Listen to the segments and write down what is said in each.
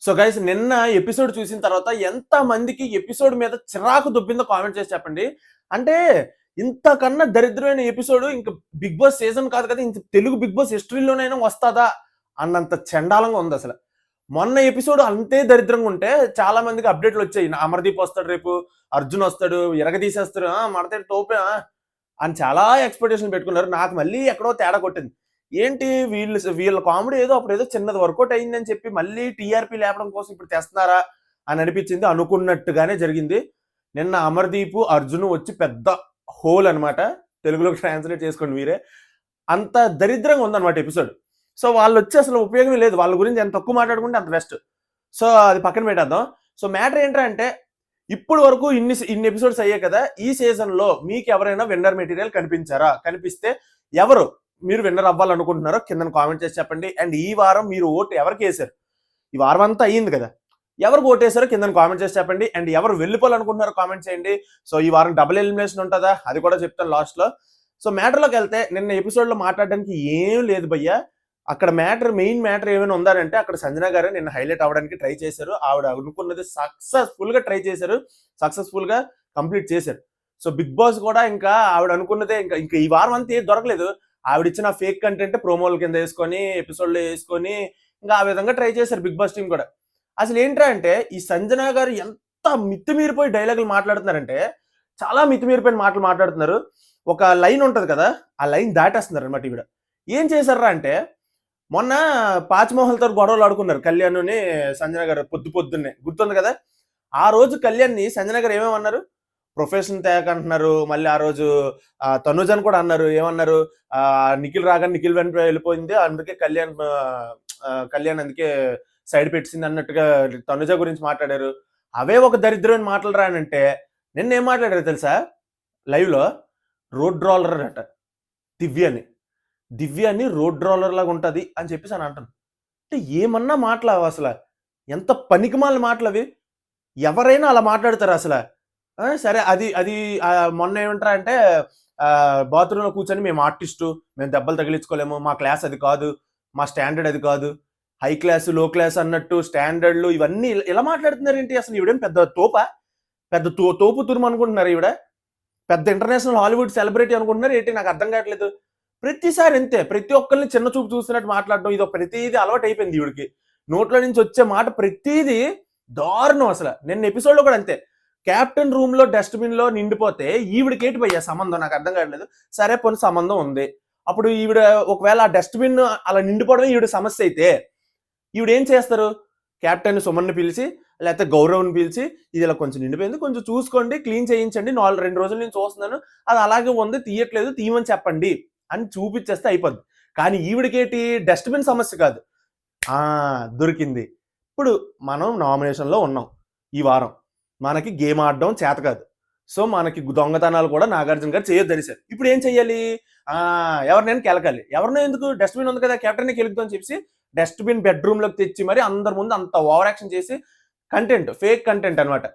So guys నిన్న episode చూసిన తర్వాత ఎంత మందికి ఎపిసోడ్ మీద చిరాకు దుబ్బిందో కామెంట్ చేసి చెప్పండి. అంటే ఇంతకన్నా దరిద్రమైన ఎపిసోడ్ ఇంకా బిగ్ బాస్ సీజన్ కాదు కదా, ఇంత తెలుగు బిగ్ బాస్ హిస్టరీలోనైనా వస్తుందా అన్నంత చండాలంగా ఉంది అసలు. మొన్న ఎపిసోడ్ అంతే దరిద్రంగా ఉంటే చాలా మందికి అప్డేట్లు వచ్చాయి. అమర్దీప్ వస్తాడు, రేపు అర్జున్ వస్తాడు, ఎరగదీసేస్తారు, మడతేడు తోపే అని చాలా ఎక్స్పెక్టేషన్ పెట్టుకున్నారు. నాకు మళ్ళీ ఎక్కడో తేడా కొట్టింది. ఏంటి వీళ్ళ కామెడీ ఏదో అప్పుడు ఏదో చిన్నది వర్కౌట్ అయిందని చెప్పి మళ్ళీ టీఆర్పీ లేపడం కోసం ఇప్పుడు తెస్తున్నారా అని అనిపించింది. అనుకున్నట్టుగానే జరిగింది. నిన్న అమర్దీప్ అర్జున్ వచ్చి పెద్ద హోల్ అనమాట. తెలుగులోకి ట్రాన్స్లేట్ చేసుకోండి మీరే. అంత దరిద్రంగా ఉందన్నమాట ఎపిసోడ్. సో వాళ్ళు వచ్చి అసలు ఉపయోగం లేదు. వాళ్ళ గురించి ఎంత తక్కువ మాట్లాడుకుంటే అంత బెస్ట్. సో అది పక్కన పెట్టేద్దాం. సో మ్యాటర్ ఏంటంటే ఇప్పుడు వరకు ఇన్ని ఎపిసోడ్స్ అయ్యాయి కదా, ఈ సీజన్ లో మీకు ఎవరైనా విన్నర్ మెటీరియల్ కనిపించారా? కనిపిస్తే ఎవరు మీరు విన్నర్ అవ్వాలనుకుంటున్నారో కింద కామెంట్ చేసి చెప్పండి. అండ్ ఈ వారం మీరు ఓటు ఎవరికి వేశారు? ఈ వారం అంతా అయ్యింది కదా, ఎవరు ఓటేశారో కింద కామెంట్ చేసి చెప్పండి. అండ్ ఎవరు వెళ్ళిపోవాలనుకుంటున్నారో కామెంట్ చేయండి. సో ఈ వారం డబుల్ ఎలిమినేషన్ ఉంటుందా అది కూడా చెప్తాను లాస్ట్ లో. సో మ్యాటర్లోకి వెళ్తే నిన్న ఎపిసోడ్ లో మాట్లాడడానికి ఏం లేదు భయ్యా. అక్కడ మెయిన్ మ్యాటర్ ఏమైనా ఉందానంటే అక్కడ సంజన గారు నిన్న హైలైట్ అవ్వడానికి ట్రై చేశారు. ఆవిడ అనుకున్నది సక్సెస్ఫుల్ గా ట్రై చేశారు, సక్సెస్ఫుల్ గా కంప్లీట్ చేశారు. సో బిగ్ బాస్ కూడా ఇంకా ఆవిడ అనుకున్నదే ఇంకా ఈ వారం అంతా ఏది దొరకలేదు. ఆవిడ ఇచ్చిన ఫేక్ కంటెంట్ ప్రోమోల కింద వేసుకొని ఎపిసోడ్లో వేసుకొని ఇంకా ఆ విధంగా ట్రై చేశారు బిగ్ బాస్ టీం కూడా. అసలు ఏంట్రా అంటే ఈ సంజన గారు ఎంత మిత్తిమీరిపోయి డైలాగులు మాట్లాడుతున్నారంటే చాలా మితిమీరిపోయిన మాటలు మాట్లాడుతున్నారు. ఒక లైన్ ఉంటది కదా, ఆ లైన్ దాటేస్తున్నారు అనమాట. ఈవిడ ఏం చేశారా అంటే మొన్న పాచిమోహన్తో గొడవలు ఆడుకున్నారు కళ్యాణ్ని సంజన గారు పొద్దున్నే, గుర్తుంది కదా. ఆ రోజు కళ్యాణ్ని సంజన గారు ఏమేమన్నారు? ప్రొఫెషన్ తేక అంటున్నారు. మళ్ళీ ఆ రోజు తనుజని కూడా అన్నారు. ఏమన్నారు? నిఖిల్ రాగానే నిఖిల్ వెంట వెళ్ళిపోయింది, అందుకే కళ్యాణ్ అందుకే సైడ్ పెట్టింది అన్నట్టుగా తనుజ గురించి మాట్లాడారు. అవే ఒక దరిద్రమైన మాటలు రానంటే నిన్న ఏం మాట్లాడారు తెలుసా? లైవ్ లో రోడ్ రోలర్ అట దివ్యాని రోడ్ రోలర్ లాగా ఉంటది అని చెప్పేసి అని అంటాను. అంటే ఏమన్నా మాటలు అసలు, ఎంత పనికిమాల మాటలు అవి. ఎవరైనా అలా మాట్లాడతారు అసలు. సరే అది అది మొన్న ఏమంటారా అంటే బాత్రూంలో కూర్చొని మేము ఆర్టిస్టు, మేము దెబ్బలు తగిలించుకోలేము, మా క్లాస్ అది కాదు, మా స్టాండర్డ్ అది కాదు, హై క్లాస్ లో క్లాస్ అన్నట్టు స్టాండర్డ్లు ఇవన్నీ ఇలా మాట్లాడుతున్నారు ఏంటి? అసలు ఈవిడేం పెద్ద తోపు తురుము అనుకుంటున్నారు? ఈవిడ పెద్ద ఇంటర్నేషనల్ హాలీవుడ్ సెలబ్రిటీ అనుకుంటున్నారు ఏంటి? నాకు అర్థం కావట్లేదు. ప్రతిసారి అంతే, ప్రతి ఒక్కరిని చిన్న చూపు చూస్తున్నట్టు మాట్లాడడం, ఇది ప్రతిదీ అలవాటు అయిపోయింది ఈవిడికి. నోట్ల నుంచి వచ్చే మాట ప్రతిదీ దారుణం అసలు. నిన్న ఎపిసోడ్ లో కూడా అంతే, క్యాప్టెన్ రూమ్ లో డస్ట్బిన్ లో నిండిపోతే ఈవిడకేటి పోయా సంబంధం? నాకు అర్థం కావట్లేదు. సరే పోనీ సంబంధం ఉంది, అప్పుడు ఈవిడ ఒకవేళ ఆ డస్ట్బిన్ అలా నిండిపోవడమే ఈవిడ సమస్య అయితే ఈవిడ ఏం చేస్తారు? క్యాప్టెన్ సుమన్ని పిలిచి లేకపోతే గౌరవ్ని పిలిచి ఇది ఇలా కొంచెం నిండిపోయింది, కొంచెం చూసుకోండి, క్లీన్ చేయించండి, 2 రోజుల నుంచి చూస్తున్నాను, అది అలాగే ఉంది, తీయట్లేదు, తీయమని చెప్పండి అని చూపించేస్తే అయిపోద్ది. కానీ ఈవిడికేటి డస్ట్బిన్ సమస్య కాదు. దొరికింది. ఇప్పుడు మనం నామినేషన్లో ఉన్నాం. ఈ వారం మనకి గేమ్ ఆడడం చేత కాదు. సో మనకి దొంగతనాలు కూడా నాగార్జున గారు చేయొద్దు తెలిసారు. ఇప్పుడు ఏం చెయ్యాలి? ఎవరినైనా కెలకాలి. ఎవరినో ఎందుకు, డస్ట్బిన్ ఉంది కదా క్యాప్టెన్ కెలుకుతామని చెప్పి డస్ట్బిన్ బెడ్రూమ్ లోకి తెచ్చి మరి అందరి ముందు అంత ఓవర్ యాక్షన్ చేసి కంటెంట్, ఫేక్ కంటెంట్ అనమాట.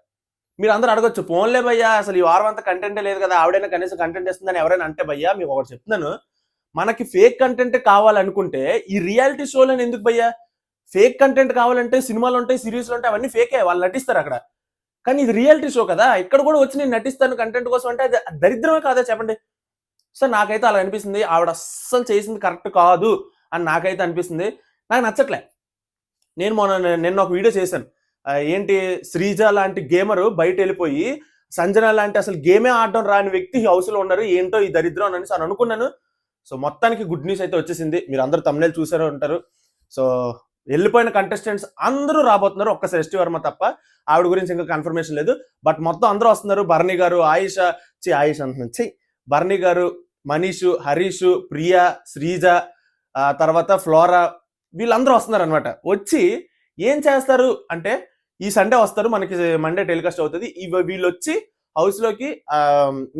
మీరు అందరూ అడగొచ్చు, ఫోన్లే భయ్యా అసలు ఈ వారం అంతా కంటెంటే లేదు కదా, ఆవిడైనా కనీసం కంటెంట్ ఇస్తుందని ఎవరైనా అంటే భయ్యా మీకు ఒకటి చెప్తున్నాను, మనకి ఫేక్ కంటెంట్ కావాలనుకుంటే ఈ రియాలిటీ షోలను ఎందుకు భయ్యా? ఫేక్ కంటెంట్ కావాలంటే సినిమాలు ఉంటాయి, సిరీస్లు ఉంటాయి, అవన్నీ ఫేకే, వాళ్ళు నటిస్తారు అక్కడ. కానీ ఇది రియాలిటీ షో కదా, ఇక్కడ కూడా వచ్చి నేను నటిస్తాను కంటెంట్ కోసం అంటే అది దరిద్రమే కాదా చెప్పండి? సో నాకైతే అలా అనిపిస్తుంది. ఆవిడ అస్సలు చేసింది కరెక్ట్ కాదు అని నాకైతే అనిపిస్తుంది. నాకు నచ్చట్లే. నేను నిన్న ఒక వీడియో చేశాను. ఏంటి, శ్రీజ లాంటి గేమరు బయట వెళ్ళిపోయి సంజన లాంటి అసలు గేమే ఆడడం రాని వ్యక్తి హౌస్లో ఉన్నారు, ఏంటో ఈ దరిద్రం అని అనుకున్నాను. సో మొత్తానికి గుడ్ న్యూస్ అయితే వచ్చేసింది. మీరు అందరూ తమ్ముళ్ళు చూసారో ఉంటారు. సో వెళ్ళిపోయిన కంటెస్టెంట్స్ అందరూ రాబోతున్నారు, ఒక్క శ్రేష్ఠి వర్మ తప్ప. ఆవిడ గురించి ఇంకా కన్ఫర్మేషన్ లేదు, బట్ మొత్తం అందరూ వస్తున్నారు. భరణి గారు, భరణి గారు, మనీషు, హరీషు, ప్రియా, శ్రీజ, తర్వాత ఫ్లోరా, వీళ్ళందరూ వస్తున్నారు అనమాట. వచ్చి ఏం చేస్తారు అంటే ఈ సండే వస్తారు, మనకి మండే టెలికాస్ట్ అవుతుంది. వీళ్ళు వచ్చి హౌస్లోకి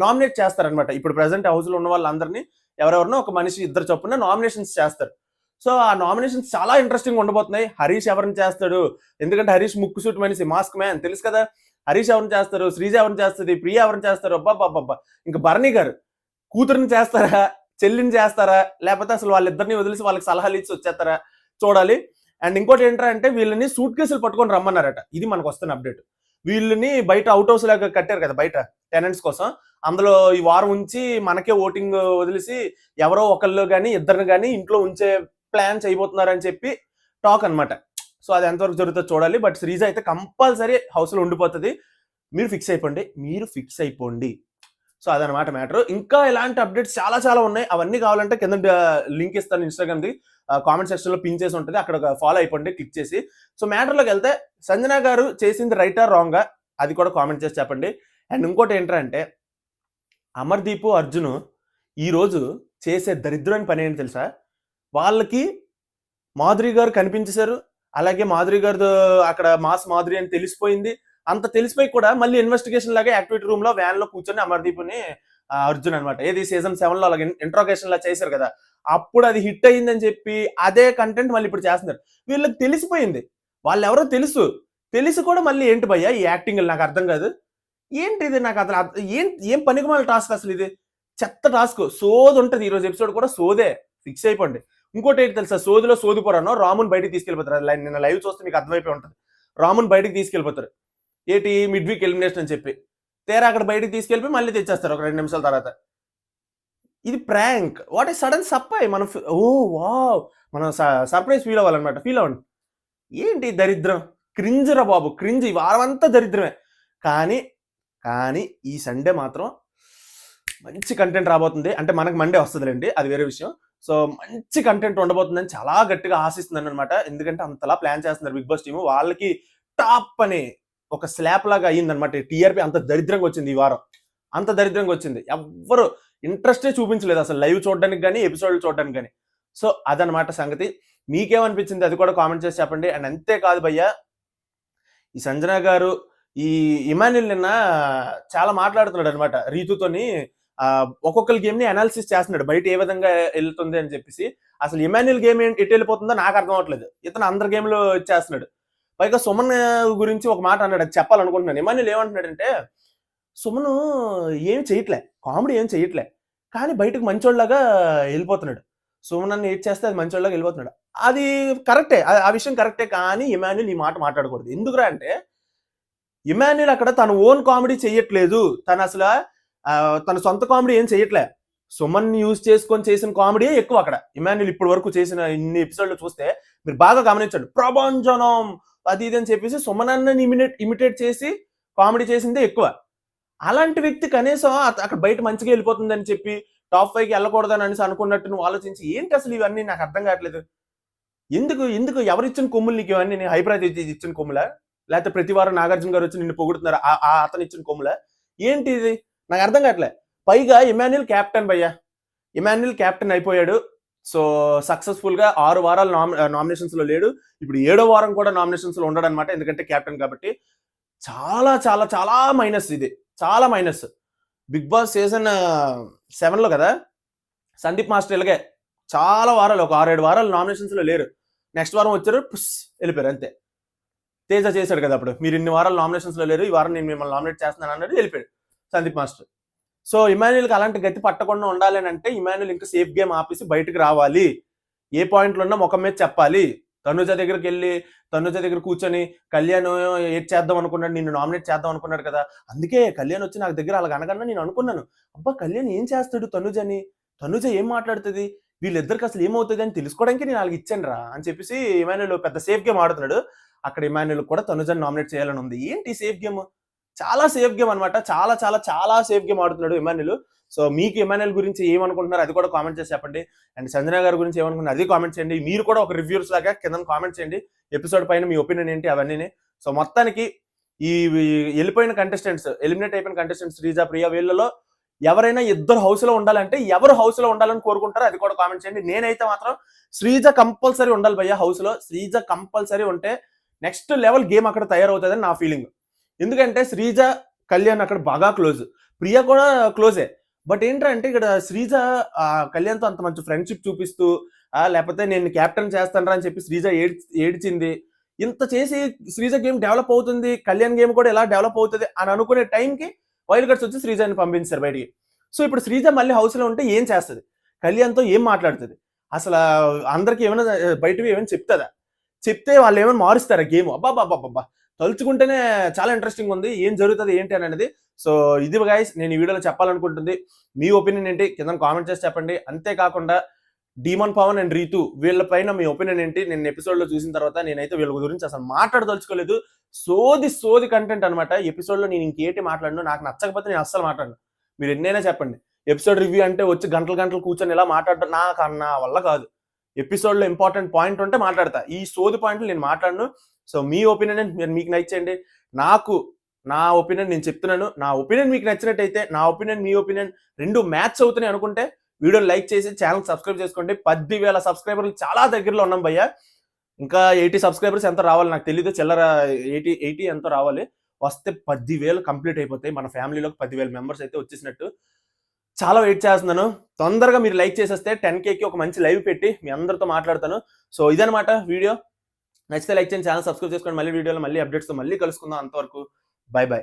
నామినేట్ చేస్తారనమాట. ఇప్పుడు ప్రెసెంట్ హౌస్లో ఉన్న వాళ్ళందరినీ ఎవరెవరినో ఒక మనిషి ఇద్దరు చొప్పున నామినేషన్స్ చేస్తారు. సో ఆ నామినేషన్స్ చాలా ఇంట్రెస్టింగ్ ఉండబోతున్నాయి. హరీష్ ఎవరిని చేస్తాడు? ఎందుకంటే హరీష్ ముక్కుసూట్ మనిషి, మాస్క్ మ్యాన్, తెలుసు కదా. హరీష్ ఎవరిని చేస్తారు, శ్రీజ ఎవరిని చేస్తుంది, ప్రియా ఎవరిని చేస్తారు, అబ్బాబ్బా. ఇంకా భరణి గారు కూతురిని చేస్తారా, చెల్లిని చేస్తారా, లేకపోతే అసలు వాళ్ళిద్దరిని వదిలేసి వాళ్ళకి సలహాలు ఇచ్చి వచ్చేస్తారా చూడాలి. అండ్ ఇంకోటి ఏంట్రా అంటే వీళ్ళని సూట్ కేసులు పట్టుకొని రమ్మన్నారట. ఇది మనకు వస్తున్న అప్డేట్. వీళ్ళని బయట అవుట్ హౌస్ లాగా కట్టారు కదా బయట టెనెంట్స్ కోసం. అందులో ఈ వారం ఉంచి మనకే ఓటింగ్ వదిలేసి ఎవరో ఒకళ్ళు కానీ ఇద్దరిని కానీ ఇంట్లో ఉంచే ప్లాన్ చేయబోతున్నారు అని చెప్పి టాక్ అనమాట. సో అది ఎంతవరకు జరుగుతుందో చూడాలి. బట్ శ్రీజ అయితే కంపల్సరీ హౌస్లో ఉండిపోతుంది. మీరు ఫిక్స్ అయిపోండి. సో అదనమాట మ్యాటర్. ఇంకా ఇలాంటి అప్డేట్స్ చాలా చాలా ఉన్నాయి. అవన్నీ కావాలంటే కింద లింక్ ఇస్తాను ఇన్స్టాగ్రామ్ది, కామెంట్ సెక్షన్లో పిన్ చేసి ఉంటుంది, అక్కడ ఫాలో అయిపోండి క్లిక్ చేసి. సో మ్యాటర్లోకి వెళ్తే సంజన గారు చేసింది రైటా రాంగా అది కూడా కామెంట్ చేసి చెప్పండి. అండ్ ఇంకోటి ఏంటంటే అమర్దీప్ అర్జున్ ఈరోజు చేసే దరిద్రమైన పని ఏంటి తెలుసా? వాళ్ళకి మాధురి గారు కనిపించేశారు, అలాగే మాధురి గారు అక్కడ మాస్ మాధురి అని తెలిసిపోయింది. అంత తెలిసిపోయి కూడా మళ్ళీ ఇన్వెస్టిగేషన్ లాగా యాక్టివిటీ రూమ్ లో వ్యాన్ లో కూర్చొని అమర్దీప్ని అర్జున్ అనమాట ఏది సీజన్ 7 లో అలాగే ఇంట్రోగేషన్ లా చేశారు కదా, అప్పుడు అది హిట్ అయ్యిందని చెప్పి అదే కంటెంట్ మళ్ళీ ఇప్పుడు చేస్తున్నారు. వీళ్ళకి తెలిసిపోయింది వాళ్ళు ఎవరో తెలిసి కూడా మళ్ళీ ఏంటి భయ్యా ఈ యాక్టింగ్ నాకు అర్థం కాదు. ఏంటి ఇది? నాకు అసలు ఏం పనికిమాల టాస్క్ అసలు ఇది? చెత్త టాస్క్, సోది ఉంటుంది. ఈరోజు ఎపిసోడ్ కూడా సోదే, ఫిక్స్ అయిపోండి. ఇంకోటి ఏంటి తెలుసా? సోదిలో సోదిపోరాను రాముని బయటికి తీసుకెళ్ళిపోతారు. నిన్న లైవ్ చూస్తే మీకు అర్థమైపోయి ఉంటుంది. రాముని బయటికి తీసుకెళ్ళిపోతారు ఏంటి మిడ్ వీక్ ఎలిమినేషన్ అని చెప్పి, తేరా అక్కడ బయటికి తీసుకెళ్ళిపోయి మళ్ళీ తెచ్చేస్తారు ఒక 2 నిమిషాల తర్వాత. ఇది ప్రాంక్. వాట్ ఏ సడన్ సప్పాయి. మనం మనం సర్ప్రైజ్ ఫీల్ అవ్వాలన్నమాట. ఫీల్ అవ్వండి. ఏంటి దరిద్రం, క్రింజ్ రా బాబు, క్రింజ్. ఈ వారం అంతా దరిద్రమే. కానీ ఈ సండే మాత్రం మంచి కంటెంట్ రాబోతుంది. అంటే మనకు మండే వస్తుందిలేండి, అది వేరే విషయం. సో మంచి కంటెంట్ ఉండబోతుందని చాలా గట్టిగా ఆశిస్తున్నాను అనమాట. ఎందుకంటే అంతలా ప్లాన్ చేస్తున్నారు బిగ్ బాస్ టీమ్. వాళ్ళకి టాప్ అని ఒక స్లాప్ లాగా అయ్యిందనమాట. టీఆర్పీ అంత దరిద్రంగా వచ్చింది ఈ వారం, అంత దరిద్రంగా వచ్చింది. ఎవ్వరు ఇంట్రెస్టే చూపించలేదు అసలు లైవ్ చూడడానికి కానీ ఎపిసోడ్లు చూడడానికి కానీ. సో అదనమాట సంగతి. మీకేమనిపించింది అది కూడా కామెంట్ చేసి చెప్పండి. అండ్ అంతేకాదు భయ్య, ఈ సంజన గారు ఈ ఇమాన్యుల్ నిన్న చాలా మాట్లాడుతున్నాడు అనమాట రీతుతోని. ఒక్కొక్కరి గేమ్ ని అనాలిసిస్ చేస్తున్నాడు బయట ఏ విధంగా వెళ్తుంది అని చెప్పేసి. అసలు ఇమాన్యుల్ గేమ్ ఎటు వెళ్ళిపోతుందో నాకు అర్థం అవ్వట్లేదు. ఇతను అందరి గేమ్లో ఇచ్చేస్తున్నాడు. పైగా సుమన్ గురించి ఒక మాట అన్నాడు, అది చెప్పాలనుకుంటున్నాను. ఇమాన్యుల్ ఏమంటున్నాడంటే సుమన్ ఏం చేయట్లే, కామెడీ ఏం చేయట్లే, కానీ బయటకు మంచోళ్ళలాగా వెళ్ళిపోతున్నాడు. సుమన్ అన్ని ఏడ్ చేస్తే అది మంచోళ్ళలాగా వెళ్ళిపోతున్నాడు. అది కరెక్టే, ఆ విషయం కరెక్టే. కానీ ఇమాన్యుల్ ఈ మాట మాట్లాడకూడదు. ఎందుకురా అంటే ఇమాన్యుల్ అక్కడ తన ఓన్ కామెడీ చెయ్యట్లేదు. తను అసలు తన సొంత కామెడీ ఏం చెయ్యట్లే. సుమన్ యూజ్ చేసుకొని చేసిన కామెడీ ఎక్కువ అక్కడ. ఇమాన్యుల్ ఇప్పటి వరకు చేసిన ఇన్ని ఎపిసోడ్లు చూస్తే మీరు బాగా గమనించండి. ప్రభంజనం అది ఇది అని చెప్పేసి సుమన్ అన్నని ఇమిటేట్ చేసి కామెడీ చేసిందే ఎక్కువ. అలాంటి వ్యక్తి కనీసం అక్కడ బయట మంచిగా వెళ్ళిపోతుందని చెప్పి టాప్ 5కి వెళ్ళకూడదని అనేసి అనుకున్నట్టు నువ్వు ఆలోచించి ఏంటి అసలు ఇవన్నీ నాకు అర్థం కావట్లేదు. ఎందుకు ఎవరిచ్చిన కొమ్ములు నీకు ఇవన్నీ? హైప్రాజ్ ఇచ్చిన కొమ్ములా, లేకపోతే ప్రతి వారం నాగార్జున గారు వచ్చి నిన్ను పొగుడుతున్నారు అతను ఇచ్చిన కొమ్ములా? ఏంటి ఇది నాకు అర్థం కావట్లే. పైగా ఇమాన్యుల్ క్యాప్టెన్ భయ్యా, ఇమాన్యుల్ క్యాప్టెన్ అయిపోయాడు. సో సక్సెస్ఫుల్ గా 6 వారాలు నామినేషన్స్ లో లేడు. ఇప్పుడు 7వ వారం కూడా నామినేషన్స్ లో ఉండడు అనమాట, ఎందుకంటే క్యాప్టెన్ కాబట్టి. చాలా చాలా చాలా మైనస్, ఇది చాలా మైనస్. బిగ్ బాస్ సీజన్ 7లో కదా సందీప్ మాస్టర్ ఇలాగే చాలా వారాలు, ఒక 6-7 వారాలు నామినేషన్స్ లో లేరు. నెక్స్ట్ వారం వచ్చారు, వెళ్ళిపోయారు అంతే. తేజ చేశాడు కదా అప్పుడు, మీరు ఇన్ని వారాలు నామినేషన్స్ లో లేరు, ఈ వారం నేను మిమ్మల్ని నామినేట్ చేస్తున్నాను అన్నది, వెళ్ళిపోయాడు సందీప్ మాస్టర్. సో ఇమాన్యుల్కి అలాంటి గతి పట్టకుండా ఉండాలి అని అంటే ఇమాన్యుల్ ఇంకా సేఫ్ గేమ్ ఆపేసి బయటకు రావాలి. ఏ పాయింట్లు ఉన్నా ముఖం మీద చెప్పాలి. తనుజ దగ్గరికి వెళ్ళి తనుజ దగ్గర కూర్చొని కళ్యాణ్ ఏడ్ చేద్దాం అనుకున్నాడు, నిన్ను నామినేట్ చేద్దాం అనుకున్నాడు కదా, అందుకే కళ్యాణ్ వచ్చి నాకు దగ్గర అలాగ అనగన్నా నేను అనుకున్నాను, అబ్బా కళ్యాణ్ ఏం చేస్తాడు తనుజని, తనుజ ఏం మాట్లాడుతుంది, వీళ్ళిద్దరికి అసలు ఏమవుతుంది అని తెలుసుకోవడానికి నేను అలాగ ఇచ్చాను రా అని చెప్పేసి ఇమాన్యుల్ పెద్ద సేఫ్ గేమ్ ఆడుతున్నాడు. అక్కడ ఇమాన్యుల్ కూడా తనుజని నామినేట్ చేయాలని ఉంది. ఏంటి సేఫ్ గేమ్? చాలా సేఫ్ గేమ్ అనమాట. చాలా చాలా చాలా సేఫ్ గేమ్ ఆడుతున్నాడు ఇమాన్యుల్. సో మీకు ఇమాన్యుల్ గురించి ఏమనుకుంటున్నారు అది కూడా కామెంట్ చేసి చెప్పండి. అండ్ సంజన గారి గురించి ఏమనుకుంటున్నారు అది కామెంట్ చేయండి. మీరు కూడా ఒక రివ్యూస్ లాగా కింద కామెంట్ చేయండి ఎపిసోడ్ పైన మీ ఒపీనియన్ ఏంటి అవన్నీ. సో మొత్తానికి ఈ వెళ్ళిపోయిన కంటెస్టెంట్స్, ఎలిమినేట్ అయిపోయిన కంటెస్టెంట్స్ శ్రీజ, ప్రియా, వీళ్ళలో ఎవరైనా ఇద్దరు హౌస్ లో ఉండాలంటే ఎవరు హౌస్ లో ఉండాలని కోరుకుంటారో అది కూడా కామెంట్ చేయండి. నేనైతే మాత్రం శ్రీజ కంపల్సరీ ఉండాలి భయ్య హౌస్ లో. శ్రీజ కంపల్సరీ ఉంటే నెక్స్ట్ లెవెల్ గేమ్ అక్కడ తయారవుతుందని నా ఫీలింగ్. ఎందుకంటే శ్రీజ కళ్యాణ్ అక్కడ బాగా క్లోజ్, ప్రియా కూడా క్లోజే. బట్ ఏంటంటే ఇక్కడ శ్రీజ కళ్యాణ్తో అంత మంచి ఫ్రెండ్షిప్ చూపిస్తూ లేకపోతే నేను క్యాప్టెన్ చేస్తానరా అని చెప్పి శ్రీజ ఏడ్చింది. ఇంత చేసి శ్రీజ గేమ్ డెవలప్ అవుతుంది, కళ్యాణ్ గేమ్ కూడా ఎలా డెవలప్ అవుతుంది అని అనుకునే టైంకి వైల్డ్ కార్డ్స్ వచ్చి శ్రీజని పంపించారు బయటికి. సో ఇప్పుడు శ్రీజ మళ్ళీ హౌస్లో ఉంటే ఏం చేస్తుంది, కళ్యాణ్తో ఏం మాట్లాడుతుంది, అసలు అందరికి ఏమైనా బయటవి ఏమైనా చెప్తుందా? చెప్తే వాళ్ళు ఏమైనా మారుస్తారు గేమ్. అబ్బా తలుచుకుంటేనే చాలా ఇంట్రెస్టింగ్ ఉంది. ఏం జరుగుతుంది ఏంటి అనేది. సో ఇది గైస్ నేను ఈ వీడియోలో చెప్పాలనుకుంటుంది. మీ ఒపీనియన్ ఏంటి కింద కామెంట్ చేసి చెప్పండి. అంతేకాకుండా డీమన్ పవన్ అండ్ రీతు వీళ్ళ పైన మీ ఒపీనియన్ ఏంటి? నేను ఎపిసోడ్ లో చూసిన తర్వాత నేనైతే వీళ్ళ గురించి అసలు మాట్లాడదలుచుకోలేదు. సోది కంటెంట్ అనమాట. ఎపిసోడ్ లో నేను ఇంకేంటి మాట్లాడను, నాకు నచ్చకపోతే నేను అస్సలు మాట్లాడను. మీరు ఎన్నైనా చెప్పండి. ఎపిసోడ్ రివ్యూ అంటే వచ్చి గంటలు కూర్చొని ఇలా మాట్లాడడం నాకు నా వల్ల కాదు. ఎపిసోడ్ లో ఇంపార్టెంట్ పాయింట్ ఉంటే మాట్లాడతా. ఈ సోది పాయింట్లు నేను మాట్లాడను. సో మీ ఒపీనియన్ మీకు నచ్చేయండి. నా ఒపీనియన్ నేను చెప్తున్నాను. నా ఒపీనియన్ మీకు నచ్చినట్టయితే, నా ఒపీనియన్ మీ ఒపీనియన్ రెండు మ్యాచ్ అవుతున్నాయి అనుకుంటే వీడియోని లైక్ చేసి ఛానల్ సబ్స్క్రైబ్ చేసుకోండి. 10,000 సబ్స్క్రైబర్లు చాలా దగ్గరలో ఉన్నాం భయ్య. ఇంకా 80 సబ్స్క్రైబర్స్ ఎంత రావాలి నాకు తెలియదు. చిల్లర 80 ఎంతో రావాలి. వస్తే 10,000 కంప్లీట్ అయిపోతాయి. మన ఫ్యామిలీలోకి 10,000 మెంబర్స్ అయితే వచ్చేసినట్టు. చాలా వెయిట్ చేస్తున్నాను. తొందరగా మీరు లైక్ చేసేస్తే 10Kకి ఒక మంచి లైవ్ పెట్టి మీ అందరితో మాట్లాడతాను. సో ఇదనమాట వీడియో. నచ్చితే లైక్ చేయండి, ఛానల్ సబ్స్క్రైబ్ చేసుకోండి. మళ్ళీ వీడియోలో మళ్ళీ అప్డేట్స్తో మళ్ళీ కలుసుకుందాం. అంతవరకు బై.